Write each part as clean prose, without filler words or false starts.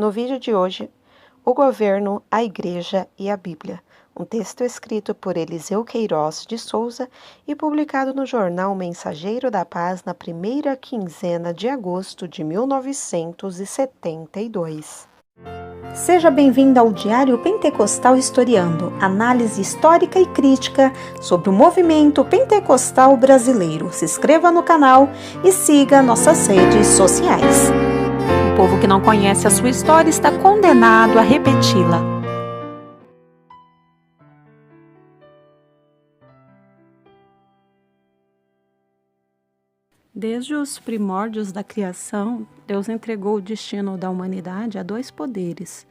No vídeo de hoje, o governo, a igreja e a Bíblia, um texto escrito por Eliseu Queiroz de Souza e publicado no jornal Mensageiro da Paz na primeira quinzena de agosto de 1972. Seja bem-vindo ao Diário Pentecostal Historiando, análise histórica e crítica sobre o movimento pentecostal brasileiro. Se inscreva no canal e siga nossas redes sociais. O povo que não conhece a sua história está condenado a repeti-la. Desde os primórdios da criação, Deus entregou o destino da humanidade a dois poderes,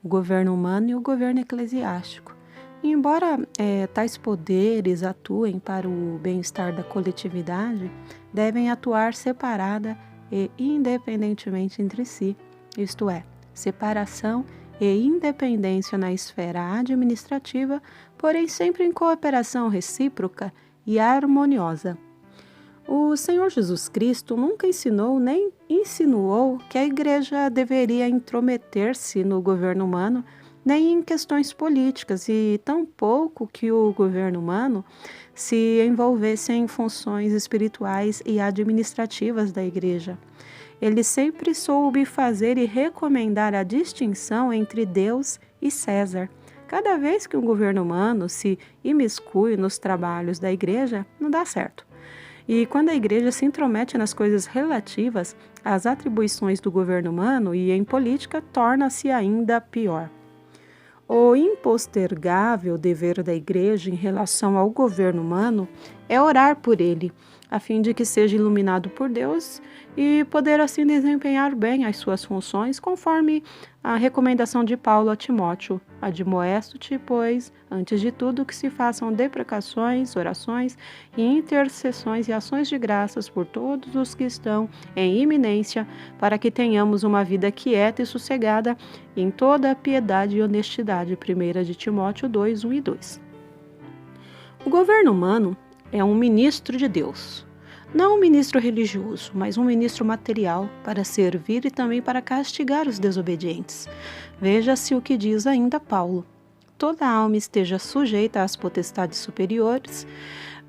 o governo humano e o governo eclesiástico. E embora tais poderes atuem para o bem-estar da coletividade, devem atuar separada e independentemente entre si, isto é, separação e independência na esfera administrativa, porém sempre em cooperação recíproca e harmoniosa. O Senhor Jesus Cristo nunca ensinou nem insinuou que a Igreja deveria intrometer-se no governo humano, nem em questões políticas, e tampouco que o governo humano se envolvesse em funções espirituais e administrativas da Igreja. Ele sempre soube fazer e recomendar a distinção entre Deus e César. Cada vez que um governo humano se imiscui nos trabalhos da Igreja, não dá certo. E quando a Igreja se intromete nas coisas relativas às atribuições do governo humano e em política, torna-se ainda pior. O impostergável dever da Igreja em relação ao governo humano é orar por ele, a fim de que seja iluminado por Deus e poder assim desempenhar bem as suas funções, conforme a recomendação de Paulo a Timóteo: admoesto-te, pois, antes de tudo, que se façam deprecações, orações e intercessões e ações de graças por todos os que estão em iminência, para que tenhamos uma vida quieta e sossegada em toda a piedade e honestidade. 1 de Timóteo 2, 1 e 2. O governo humano é um ministro de Deus. Não um ministro religioso, mas um ministro material para servir e também para castigar os desobedientes. Veja-se o que diz ainda Paulo: toda alma esteja sujeita às potestades superiores,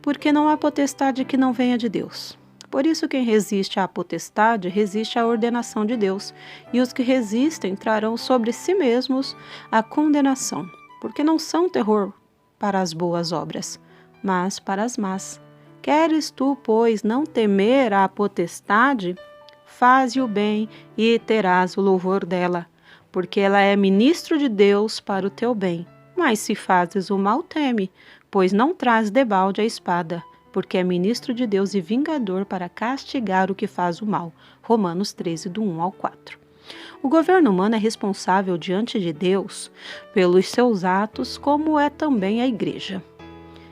porque não há potestade que não venha de Deus. Por isso, quem resiste à potestade resiste à ordenação de Deus, e os que resistem trarão sobre si mesmos a condenação, porque não são terror para as boas obras, mas para as más. Queres tu, pois, não temer a potestade? Faze o bem e terás o louvor dela, porque ela é ministro de Deus para o teu bem. Mas se fazes o mal, teme, pois não traz debalde a espada, porque é ministro de Deus e vingador para castigar o que faz o mal. Romanos 13, do 1 ao 4. O governo humano é responsável diante de Deus pelos seus atos, como é também a Igreja.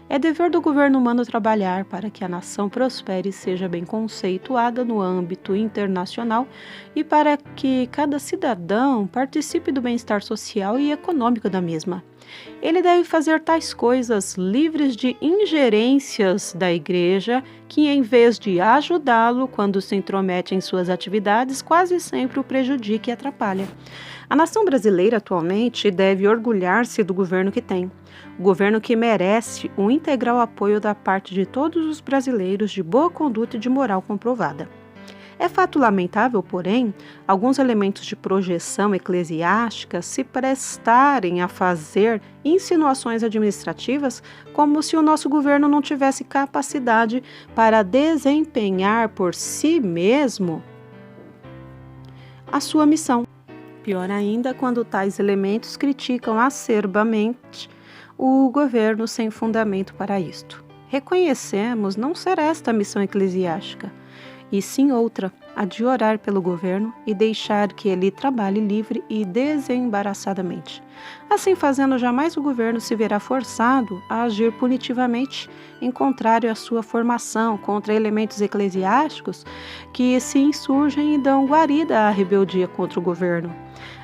É dever do governo humano trabalhar para que a nação prospere e seja bem conceituada no âmbito internacional e para que cada cidadão participe do bem-estar social e econômico da mesma. Ele deve fazer tais coisas livres de ingerências da Igreja, que em vez de ajudá-lo quando se intromete em suas atividades, quase sempre o prejudica e atrapalha. A nação brasileira atualmente deve orgulhar-se do governo que tem. O governo que merece o integral apoio da parte de todos os brasileiros de boa conduta e de moral comprovada. É fato lamentável, porém, alguns elementos de projeção eclesiástica se prestarem a fazer insinuações administrativas como se o nosso governo não tivesse capacidade para desempenhar por si mesmo a sua missão. Pior ainda, quando tais elementos criticam acerbamente o governo sem fundamento para isto. Reconhecemos não ser esta a missão eclesiástica, e sim outra, a de orar pelo governo e deixar que ele trabalhe livre e desembaraçadamente. Assim fazendo, jamais o governo se verá forçado a agir punitivamente, em contrário à sua formação contra elementos eclesiásticos que se insurgem e dão guarida à rebeldia contra o governo.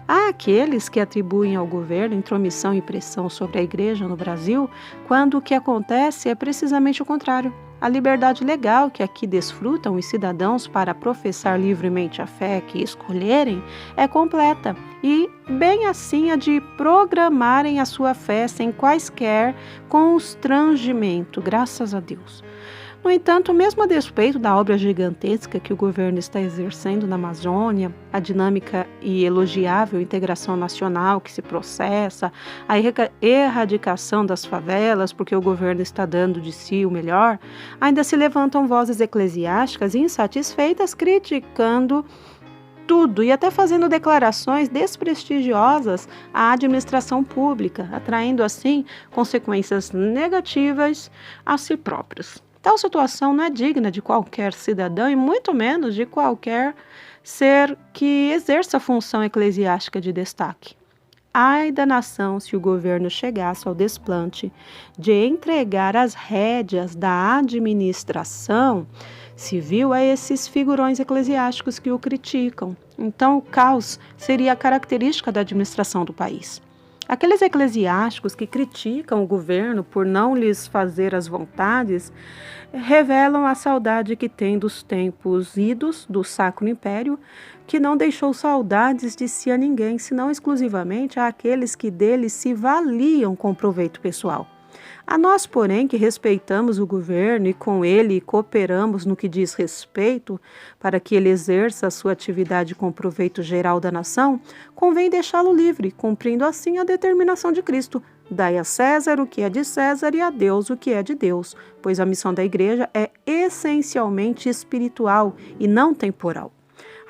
Há aqueles que atribuem ao governo intromissão e pressão sobre a Igreja no Brasil, quando o que acontece é precisamente o contrário. A liberdade legal que aqui desfrutam os cidadãos para professar livremente a fé que escolherem é completa e, bem assim, a de programarem a sua fé sem quaisquer constrangimento, graças a Deus. No entanto, mesmo a despeito da obra gigantesca que o governo está exercendo na Amazônia, a dinâmica e elogiável integração nacional que se processa, a erradicação das favelas, porque o governo está dando de si o melhor, ainda se levantam vozes eclesiásticas insatisfeitas criticando tudo e até fazendo declarações desprestigiosas à administração pública, atraindo assim consequências negativas a si próprios. Tal situação não é digna de qualquer cidadão e muito menos de qualquer ser que exerça a função eclesiástica de destaque. Ai da nação se o governo chegasse ao desplante de entregar as rédeas da administração civil a esses figurões eclesiásticos que o criticam. Então, o caos seria a característica da administração do país. Aqueles eclesiásticos que criticam o governo por não lhes fazer as vontades revelam a saudade que tem dos tempos idos do Sacro Império, que não deixou saudades de si a ninguém, senão exclusivamente àqueles que dele se valiam com proveito pessoal. A nós, porém, que respeitamos o governo e com ele cooperamos no que diz respeito para que ele exerça a sua atividade com proveito geral da nação, convém deixá-lo livre, cumprindo assim a determinação de Cristo. Dai a César o que é de César e a Deus o que é de Deus, pois a missão da igreja é essencialmente espiritual e não temporal.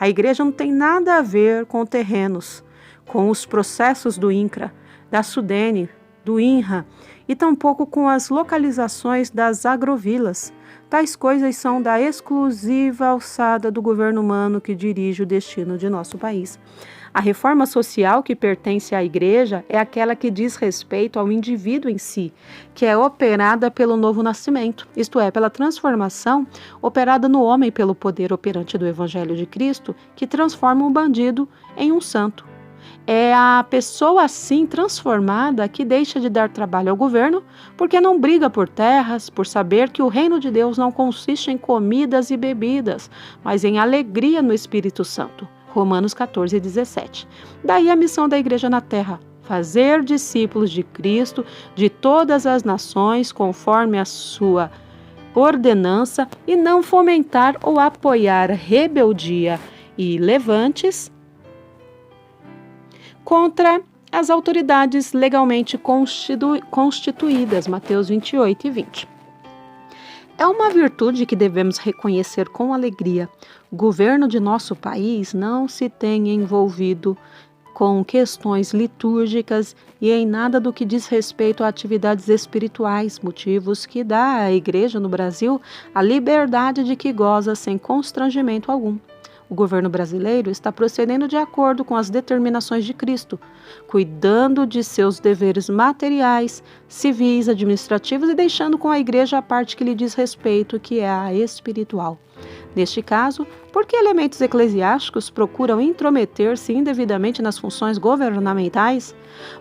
A igreja não tem nada a ver com terrenos, com os processos do INCRA, da SUDENE, do INRA, e tampouco com as localizações das agrovilas. Tais coisas são da exclusiva alçada do governo humano que dirige o destino de nosso país. A reforma social que pertence à igreja é aquela que diz respeito ao indivíduo em si, que é operada pelo novo nascimento, isto é, pela transformação operada no homem pelo poder operante do Evangelho de Cristo, que transforma um bandido em um santo. É a pessoa assim transformada que deixa de dar trabalho ao governo porque não briga por terras, por saber que o reino de Deus não consiste em comidas e bebidas, mas em alegria no Espírito Santo. Romanos 14:17. Daí a missão da igreja na terra: fazer discípulos de Cristo de todas as nações conforme a sua ordenança e não fomentar ou apoiar rebeldia e levantes contra as autoridades legalmente constituídas, Mateus 28:20. É uma virtude que devemos reconhecer com alegria. O governo de nosso país não se tem envolvido com questões litúrgicas e em nada do que diz respeito a atividades espirituais, motivos que dá à Igreja no Brasil a liberdade de que goza sem constrangimento algum. O governo brasileiro está procedendo de acordo com as determinações de Cristo, cuidando de seus deveres materiais, civis, administrativos e deixando com a igreja a parte que lhe diz respeito, que é a espiritual. Neste caso, por que elementos eclesiásticos procuram intrometer-se indevidamente nas funções governamentais?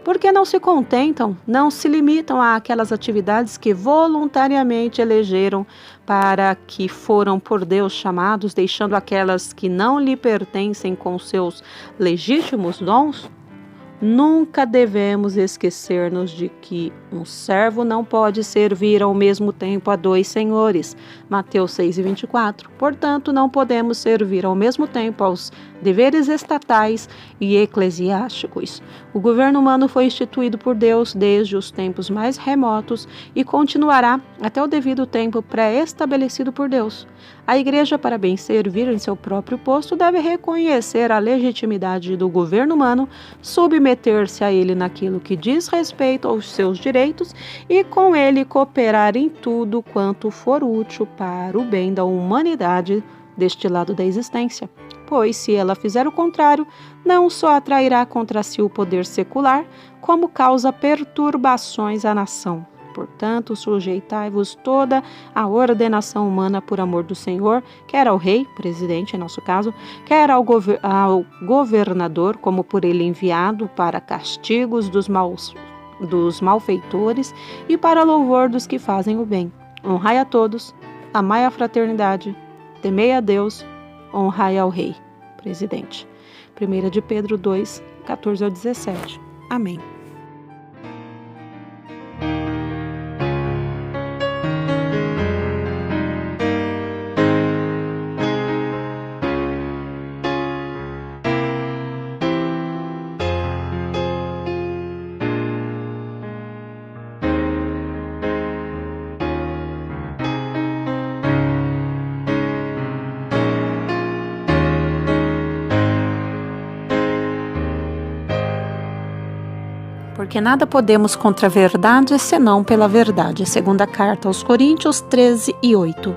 Porque não se contentam, não se limitam àquelas atividades que voluntariamente elegeram para que foram por Deus chamados, deixando aquelas que não lhe pertencem com seus legítimos dons? Nunca devemos esquecer-nos de que um servo não pode servir ao mesmo tempo a dois senhores. Mateus 6:24. Portanto, não podemos servir ao mesmo tempo aos deveres estatais e eclesiásticos. O governo humano foi instituído por Deus desde os tempos mais remotos e continuará até o devido tempo pré-estabelecido por Deus. A igreja, para bem servir em seu próprio posto, deve reconhecer a legitimidade do governo humano, submeter-se a ele naquilo que diz respeito aos seus direitos e com ele cooperar em tudo quanto for útil para o bem da humanidade deste lado da existência. Pois, se ela fizer o contrário, não só atrairá contra si o poder secular, como causa perturbações à nação. Portanto, sujeitai-vos toda a ordenação humana por amor do Senhor, quer ao rei, presidente em nosso caso, quer ao governador, como por ele enviado para castigos dos malfeitores e para louvor dos que fazem o bem. Honrai a todos, amai a fraternidade, temei a Deus, honrai ao Rei. Presidente. 1 de Pedro 2, 14 ao 17. Amém. Porque nada podemos contra a verdade, senão pela verdade. Segunda carta aos Coríntios 13 e 8.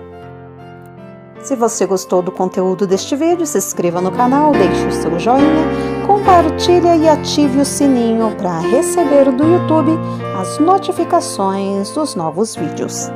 Se você gostou do conteúdo deste vídeo, se inscreva no canal, deixe o seu joinha, compartilhe e ative o sininho para receber do YouTube as notificações dos novos vídeos.